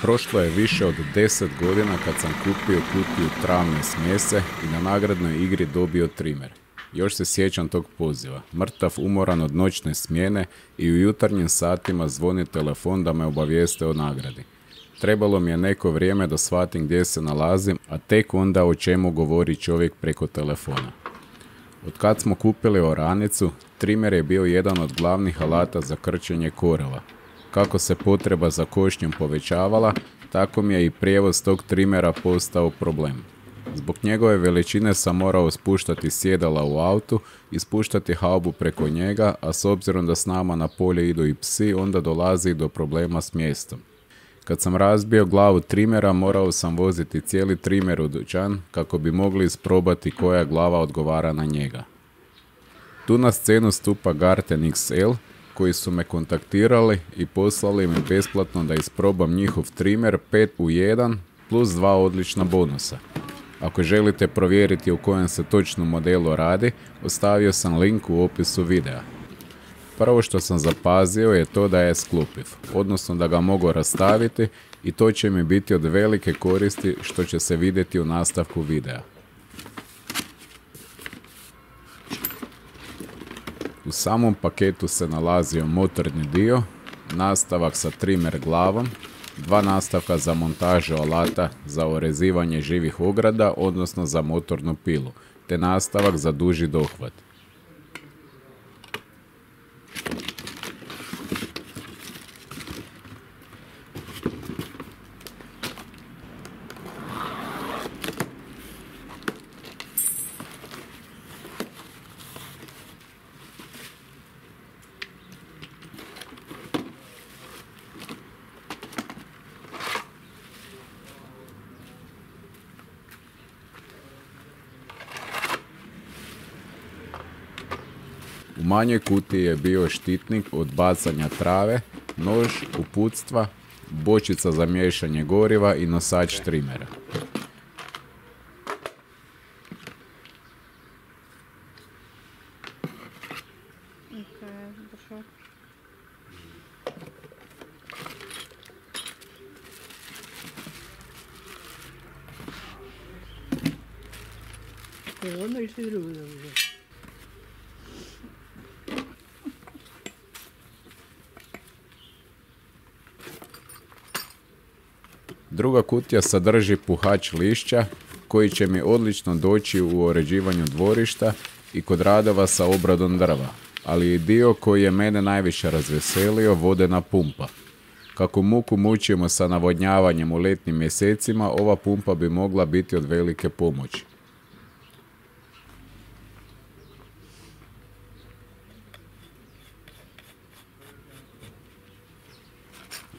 Prošlo je više od 10 godina kad sam kupio kutiju travne smjese i na nagradnoj igri dobio trimer. Još se sjećam tog poziva. Mrtav umoran od noćne smjene i u jutarnjim satima zvoni telefon da me obavijeste o nagradi. Trebalo mi je neko vrijeme da shvatim gdje se nalazim, a tek onda o čemu govori čovjek preko telefona. Od kad smo kupili oranicu, trimer je bio jedan od glavnih alata za krčenje korova. Kako se potreba za košnjom povećavala, tako mi je i prijevoz tog trimera postao problem. Zbog njegove veličine sam morao spuštati sjedala u autu i spuštati haubu preko njega, a s obzirom da s nama na polje idu i psi, onda dolazi do problema s mjestom. Kad sam razbio glavu trimera, morao sam voziti cijeli trimer u dućan kako bi mogli isprobati koja glava odgovara na njega. Tu na scenu stupa Garten XL, koji su me kontaktirali i poslali mi besplatno da isprobam njihov trimer 5 u 1 plus 2 odlična bonusa. Ako želite provjeriti o kojem se točnom modelu radi, ostavio sam link u opisu videa. Prvo što sam zapazio je to da je sklupiv, odnosno da ga mogu rastaviti i to će mi biti od velike koristi što će se vidjeti u nastavku videa. U samom paketu se nalazio motorni dio, nastavak sa trimer glavom, 2 nastavka za montažu alata za orezivanje živih ograda, odnosno za motornu pilu, te nastavak za duži dohvat. U manjoj kutiji je bio štitnik od bacanja trave, nož, uputstva, bočica za miješanje goriva i nosač trimera. Druga kutija sadrži puhač lišća koji će mi odlično doći u uređivanju dvorišta i kod radova sa obradom drva, ali i dio koji je mene najviše razveselio, vodena pumpa. Kako muku mučimo sa navodnjavanjem u letnjim mjesecima, ova pumpa bi mogla biti od velike pomoći.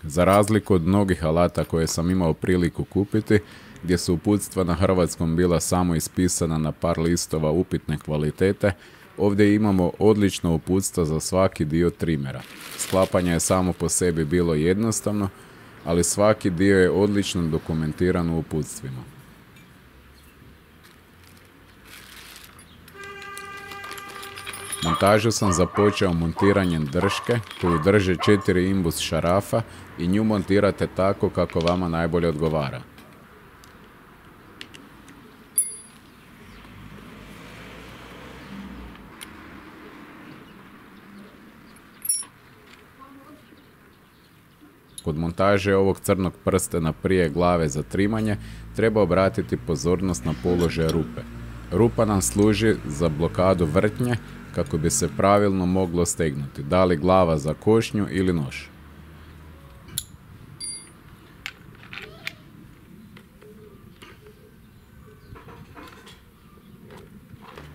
Za razliku od mnogih alata koje sam imao priliku kupiti, gdje su uputstva na hrvatskom bila samo ispisana na par listova upitne kvalitete, ovdje imamo odlično uputstva za svaki dio trimera. Sklapanje je samo po sebi bilo jednostavno, ali svaki dio je odlično dokumentiran u uputstvima. Montažu sam započeo montiranjem drške koju drže 4 imbus šarafa i nju montirate tako kako vama najbolje odgovara. Kod montaže ovog crnog prstena prije glave za trimanje treba obratiti pozornost na položaj rupe. Rupa nam služi za blokadu vrtnje kako bi se pravilno moglo stegnuti, da li glava za košnju ili nož.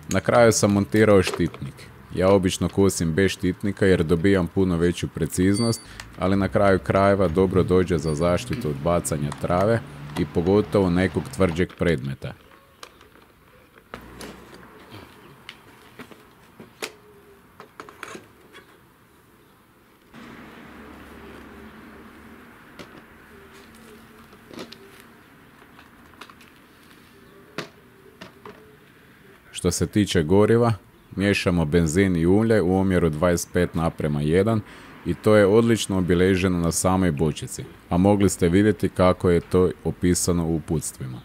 Na kraju sam montirao štitnik. Ja obično kosim bez štitnika jer dobijam puno veću preciznost, ali na kraju krajeva dobro dođe za zaštitu od bacanja trave i pogotovo nekog tvrđeg predmeta. Što se tiče goriva, miješamo benzin i ulje u omjeru 25:1 I to je odlično obilježeno na samoj bočici, a mogli ste vidjeti kako je to opisano u uputstvima.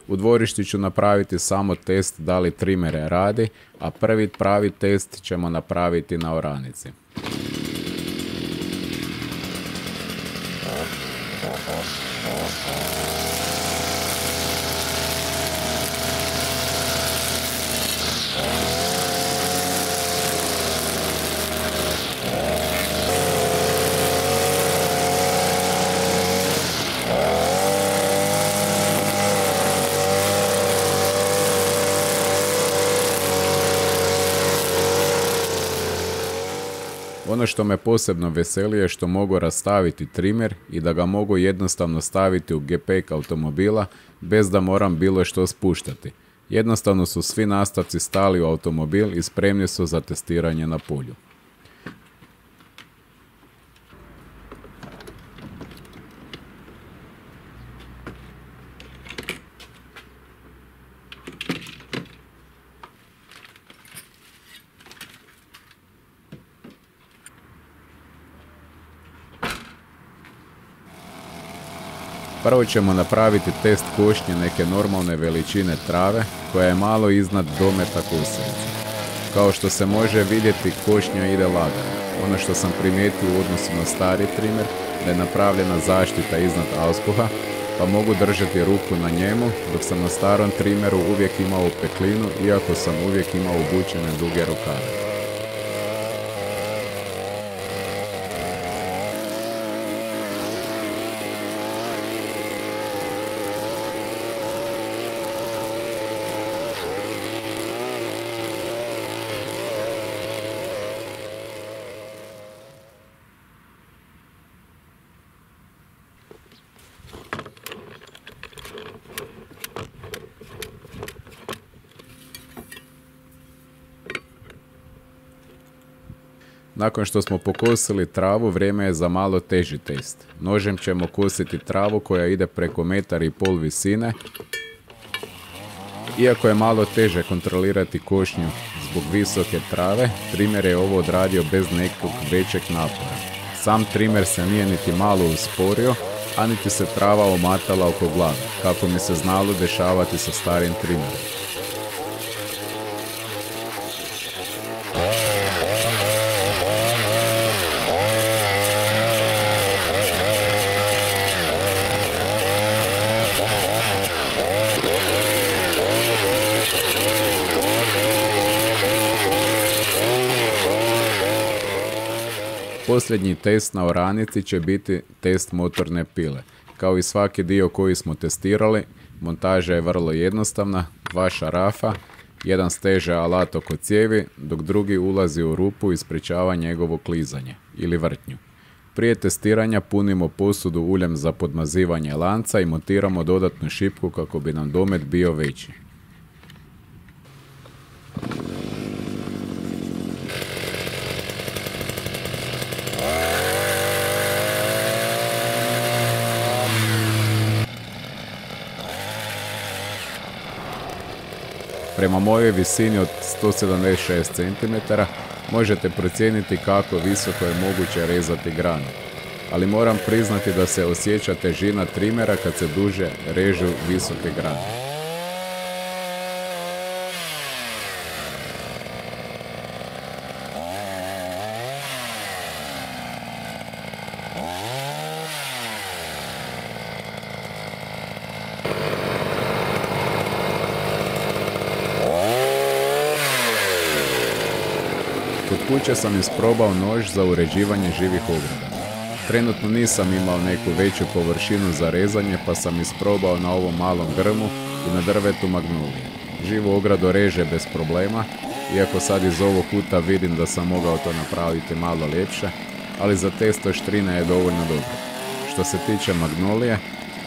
U dvorištu ću napraviti samo test da li trimer radi, a prvi pravi test ćemo napraviti na oranici. Ono što me posebno veseli je što mogu rastaviti trimer i da ga mogu jednostavno staviti u gepek automobila bez da moram bilo što spuštati. Jednostavno su svi nastavci stali u automobil i spremni su za testiranje na polju. Prvo ćemo napraviti test košnje neke normalne veličine trave koja je malo iznad dometa kosilice. Kao što se može vidjeti, košnja ide lagano. Ono što sam primijetio u odnosu na stari trimer, da je napravljena zaštita iznad auspuha, pa mogu držati ruku na njemu, dok sam na starom trimeru uvijek imao peklinu, iako sam uvijek imao obučene duge rukave. Nakon što smo pokosili travu, vrijeme je za malo teži test. Nožem ćemo kositi travu koja ide preko 1,5 m visine. Iako je malo teže kontrolirati košnju zbog visoke trave, trimer je ovo odradio bez nekog većeg napora. Sam trimer se nije niti malo usporio, a niti se trava omatala oko glave, kako mi se znalo dešavati sa starim trimerom. Posljednji test na oranici će biti test motorne pile. Kao i svaki dio koji smo testirali, montaža je vrlo jednostavna, 2 šarafa, jedan steže alat oko cijevi, dok drugi ulazi u rupu i sprječava njegovo klizanje ili vrtnju. Prije testiranja punimo posudu uljem za podmazivanje lanca i montiramo dodatnu šipku kako bi nam domet bio veći. Prema mojoj visini od 176 cm možete procijeniti kako visoko je moguće rezati granu, ali moram priznati da se osjeća težina trimera kad se duže režu visoke grane. Kod kuće sam isprobao nož za uređivanje živih ograda. Trenutno nisam imao neku veću površinu za rezanje, pa sam isprobao na ovom malom grmu i na drvetu magnolije. Živu ogradu reže bez problema, iako sad iz ovog kuta vidim da sam mogao to napraviti malo ljepše, ali za test oštrine je dovoljno dobro. Što se tiče magnolije,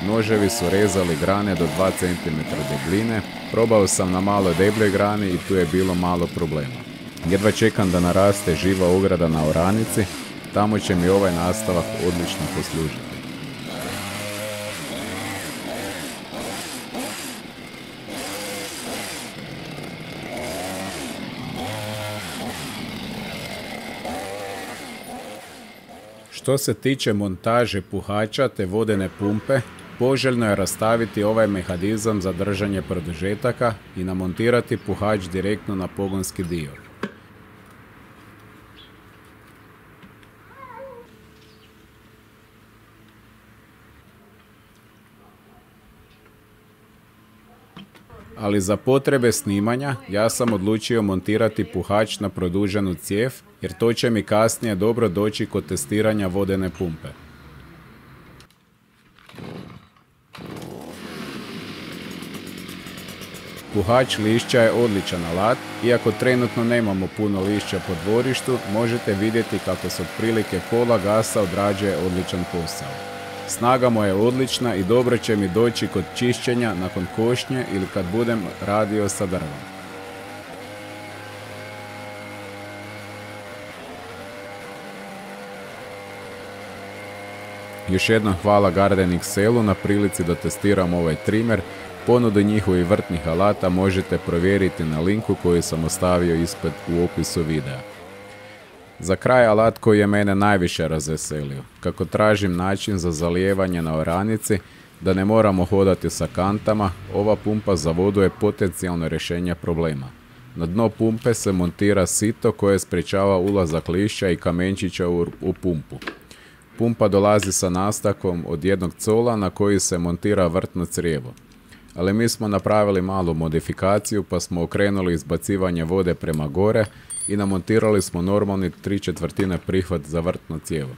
noževi su rezali grane do 2 cm debljine, probao sam na malo debljoj grani i tu je bilo malo problema. Jedva čekam da naraste živa ograda na oranici, tamo će mi ovaj nastavak odlično poslužiti. Što se tiče montaže puhača te vodene pumpe, poželjno je rastaviti ovaj mehanizam za držanje produžetaka i namontirati puhač direktno na pogonski dio. Ali za potrebe snimanja ja sam odlučio montirati puhač na produženu cijev jer to će mi kasnije dobro doći kod testiranja vodene pumpe. Puhač lišća je odličan alat, iako trenutno nemamo puno lišća po dvorištu, možete vidjeti kako se otprilike pola gasa odrađuje odličan posao. Snaga mu je odlična i dobro će mi doći kod čišćenja nakon košnje ili kad budem radio sa drvom. Još jednom hvala Garden XL-u na prilici da testiram ovaj trimer. Ponudu njihovih vrtnih alata možete provjeriti na linku koji sam ostavio ispod u opisu videa. Za kraj alat koji je mene najviše razveselio. Kako tražim način za zalijevanje na oranici, da ne moramo hodati sa kantama, ova pumpa za vodu je potencijalno rješenje problema. Na dno pumpe se montira sito koje sprječava ulazak lišća i kamenčića u pumpu. Pumpa dolazi sa nastavkom od 1 cola na koji se montira vrtno crijevo. Ali mi smo napravili malu modifikaciju pa smo okrenuli izbacivanje vode prema gore i namontirali smo normalni 3/4 prihvat za vrtno cijevo.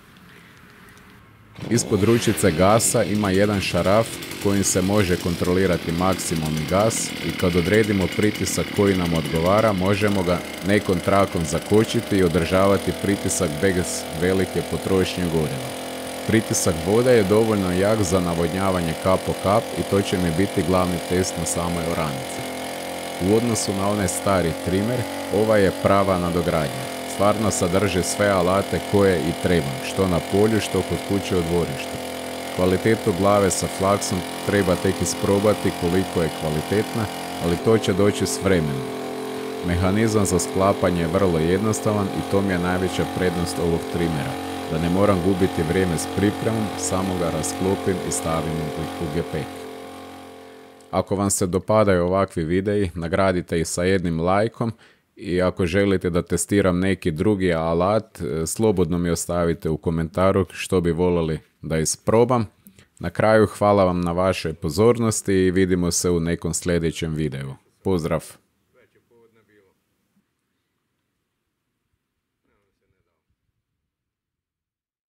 Ispod ručice gasa ima jedan šaraf kojim se može kontrolirati maksimalni gas i kad odredimo pritisak koji nam odgovara možemo ga nekom trakom zakočiti i održavati pritisak bez velike potrošnje goriva. Pritisak vode je dovoljno jak za navodnjavanje kap po kap i to će mi biti glavni test na samoj oranici. U odnosu na onaj stari trimer, ova je prava nadogradnja. Stvarno sadrži sve alate koje i trebam, što na polju, što kod kuće u dvorištu. Kvalitetu glave sa flaksom treba tek isprobati koliko je kvalitetna, ali to će doći s vremenom. Mehanizam za sklapanje je vrlo jednostavan i to mi je najveća prednost ovog trimera. Da ne moram gubiti vrijeme s pripremom, samo ga rasklopim i stavim u gepek. Ako vam se dopadaju ovakvi videi, nagradite ih sa jednim lajkom i ako želite da testiram neki drugi alat, slobodno mi ostavite u komentaru što bi voljeli da isprobam. Na kraju hvala vam na vašoj pozornosti i vidimo se u nekom sljedećem videu. Pozdrav!